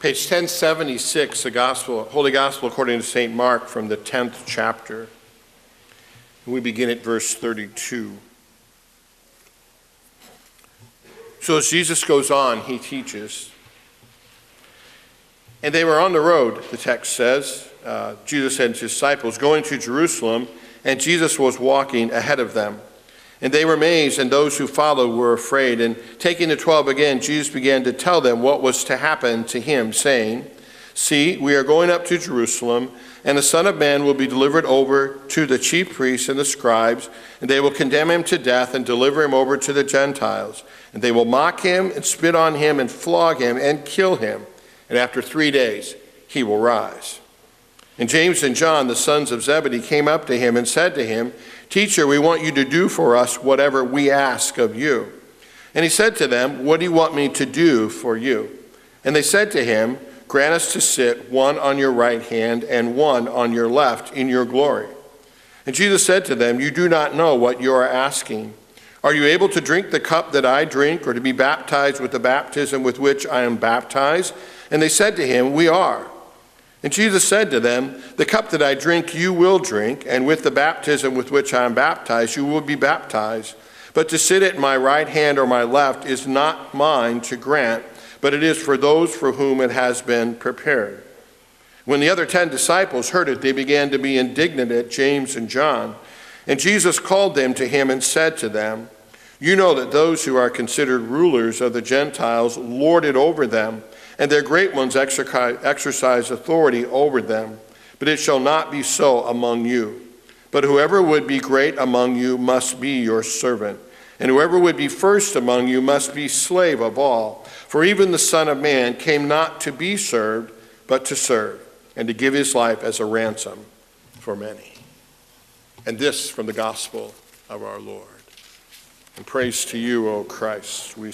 Page 1076, the Holy Gospel according to St. Mark from the 10th chapter. We begin at verse 32. So as Jesus goes on, he teaches. And they were on the road, the text says, Jesus and his disciples, going to Jerusalem, and Jesus was walking ahead of them. And they were amazed, and those who followed were afraid. And taking the 12 again, Jesus began to tell them what was to happen to him, saying, "See, we are going up to Jerusalem, and the Son of Man will be delivered over to the chief priests and the scribes, and they will condemn him to death and deliver him over to the Gentiles. And they will mock him and spit on him and flog him and kill him. And after 3 days he will rise." And James and John, the sons of Zebedee, came up to him and said to him, "Teacher, we want you to do for us whatever we ask of you." And he said to them, "What do you want me to do for you?" And they said to him, "Grant us to sit, one on your right hand and one on your left, in your glory." And Jesus said to them, "You do not know what you are asking. Are you able to drink the cup that I drink, or to be baptized with the baptism with which I am baptized?" And they said to him, "We are." And Jesus said to them, "The cup that I drink you will drink, and with the baptism with which I am baptized you will be baptized. But to sit at my right hand or my left is not mine to grant, but it is for those for whom it has been prepared." When the other 10 disciples heard it, they began to be indignant at James and John. And Jesus called them to him and said to them, "You know that those who are considered rulers of the Gentiles lord it over them, and their great ones exercise authority over them. But it shall not be so among you. But whoever would be great among you must be your servant. And whoever would be first among you must be slave of all. For even the Son of Man came not to be served, but to serve, and to give his life as a ransom for many." And this from the gospel of our Lord. And praise to you, O Christ, we